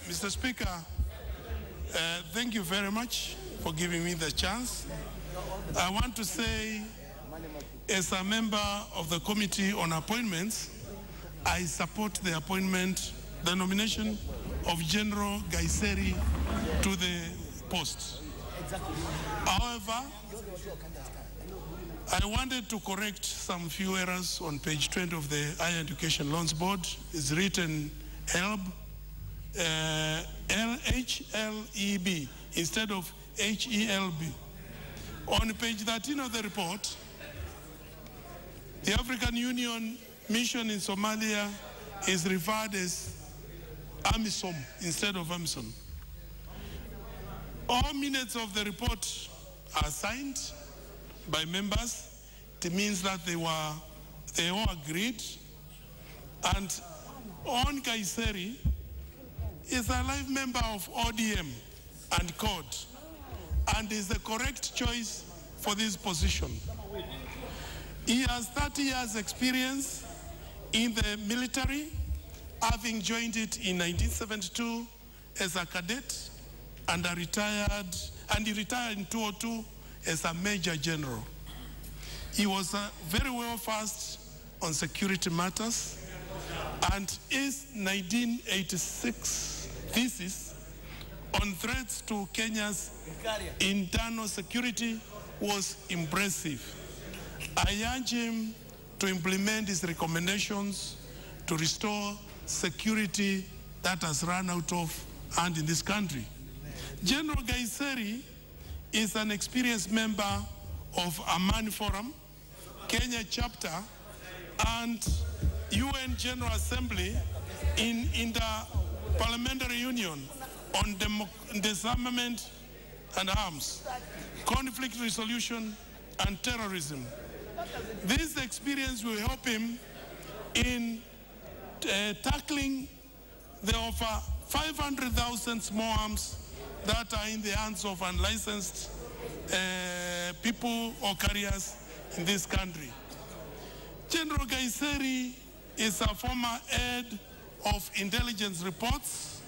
Mr. Speaker, thank you very much for giving me the chance. I want to say, as a member of the Committee on Appointments, I support the appointment, the nomination of General Nkaissery to the post. However, I wanted to correct some few errors on page 20 of the Higher Education Loans Board. It's written HELB, HLEB instead of HELB. On page 13 of the report, the African Union mission in Somalia is referred as AMISOM instead of AMISOM. All minutes of the report are signed by members. It means that they all agreed. And Hon Nkaissery is a live member of ODM and CORD and is the correct choice for this position. He has 30 years experience in the military, having joined it in 1972 as a cadet and he retired in 2002 as a major general. He was very well versed on security matters, and his 1986 thesis on threats to Kenya's internal security was impressive. I urge him to implement his recommendations to restore security that has run out of hand in this country. General Nkaissery is an experienced member of Amani Forum, Kenya chapter, and UN General Assembly in the Parliamentary Union on disarmament and arms, conflict resolution, and terrorism. This experience will help him in tackling the over 500,000 small arms that are in the hands of unlicensed people or carriers in this country. General Nkaissery is a former head of intelligence reports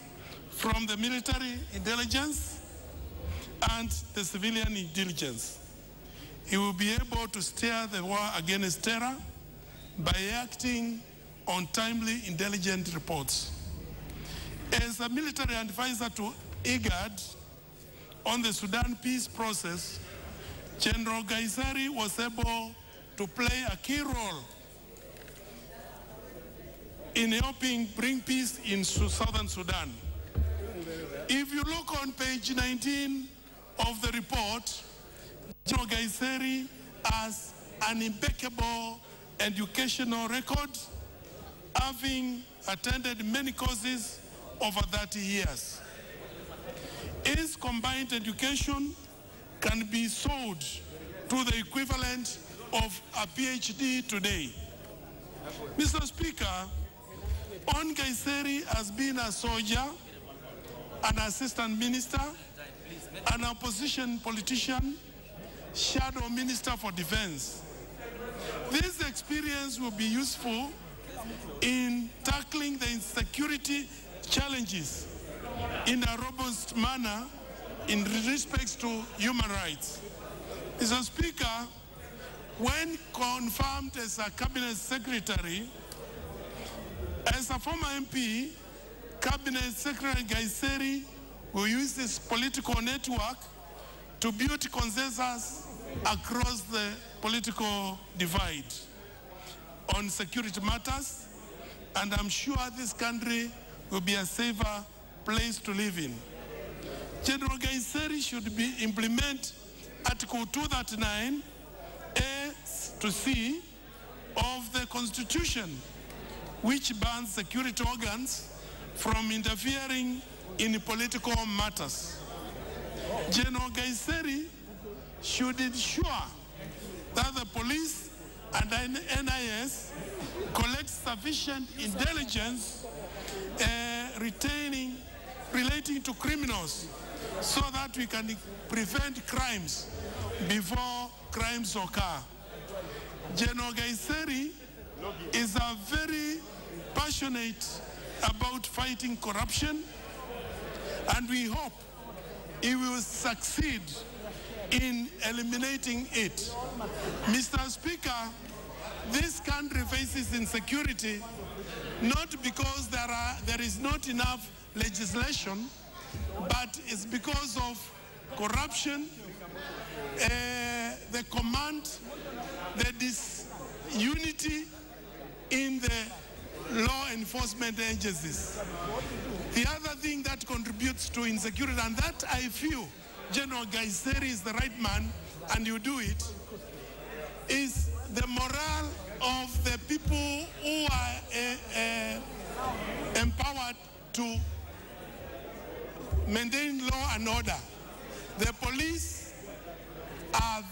from the military intelligence and the civilian intelligence. He will be able to steer the war against terror by acting on timely intelligence reports. As a military advisor to IGAD on the Sudan peace process, General Nkaissery was able to play a key role in helping bring peace in southern Sudan. If you look on page 19 of the report, General Nkaissery has an impeccable educational record, having attended many courses over 30 years. His combined education can be sold to the equivalent of a PhD today. Mr. Speaker, Hon Nkaissery has been a soldier, an assistant minister, an opposition politician, shadow minister for defense. This experience will be useful in tackling the insecurity challenges in a robust manner in respect to human rights. Mr. Speaker, when confirmed as a cabinet secretary, as a former MP, Cabinet Secretary Nkaissery will use his political network to build consensus across the political divide on security matters, and I'm sure this country will be a safer place to live in. General Nkaissery should implement Article 239 A to C of the Constitution, which bans security organs from interfering in political matters. General Nkaissery should ensure that the police and NIS collect sufficient intelligence relating to criminals so that we can prevent crimes before crimes occur. General Nkaissery is a very passionate about fighting corruption and we hope he will succeed in eliminating it. Mr. Speaker, this country faces insecurity not because there is not enough legislation, but it's because of corruption, the command, the disunity in the law enforcement agencies. The other thing that contributes to insecurity, and that I feel General Nkaissery is the right man, and you do it, is the morale of the people who are empowered to maintain law and order. The police are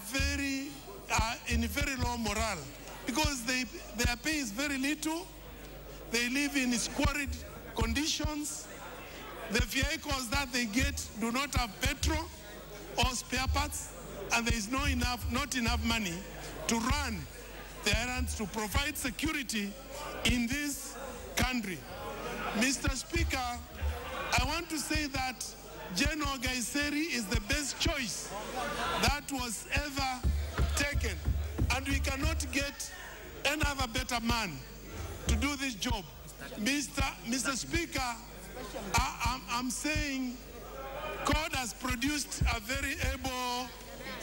in very low morale because their pay is very little. They live in squalid conditions. The vehicles that they get do not have petrol or spare parts, and there is not enough money to run the errands to provide security in this country. Mr. Speaker, I want to say that General Nkaissery is the best choice that was ever taken, and we cannot get another better man to do this job. Mr. Speaker, I'm saying God has produced a very able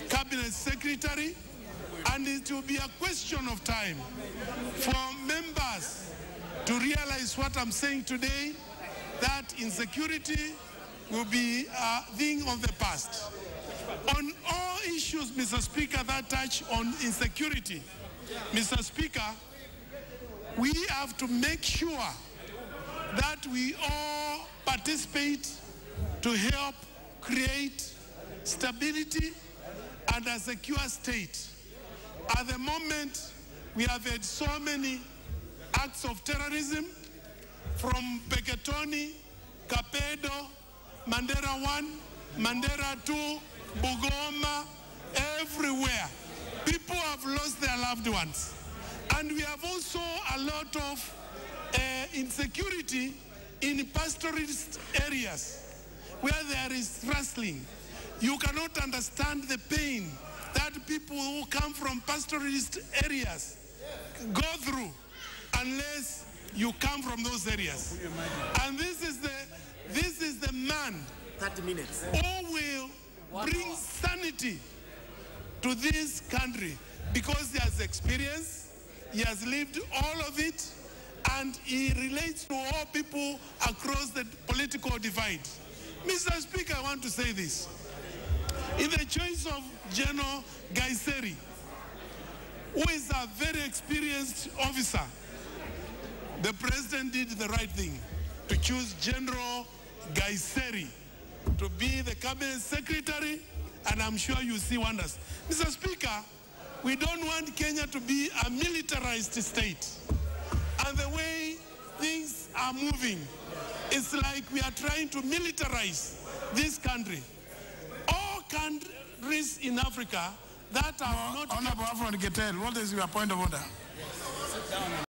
cabinet secretary, and it will be a question of time for members to realize what I'm saying today, that insecurity will be a thing of the past. On all issues, Mr. Speaker, that touch on insecurity, Mr. Speaker, we have to make sure that we all participate to help create stability and a secure state. At the moment, we have had so many acts of terrorism from Peketoni, Kapedo, Mandera 1, Mandera 2, Bugoma, everywhere. People have lost their loved ones. And we have also a lot of insecurity in pastoralist areas where there is rustling. You cannot understand the pain that people who come from pastoralist areas go through unless you come from those areas. And this is the man 30 minutes. who will bring sanity to this country because he has experience, he has lived all of it, and he relates to all people across the political divide. Mr. Speaker, I want to say this. In the choice of General Nkaissery, who is a very experienced officer, the president did the right thing to choose General Nkaissery to be the cabinet secretary, and I'm sure you see wonders. Mr. Speaker, we don't want Kenya to be a militarized state. And the way things are moving, it's like we are trying to militarize this country. All countries in Africa that are not... Honorable Afron Getel, what is your point of order?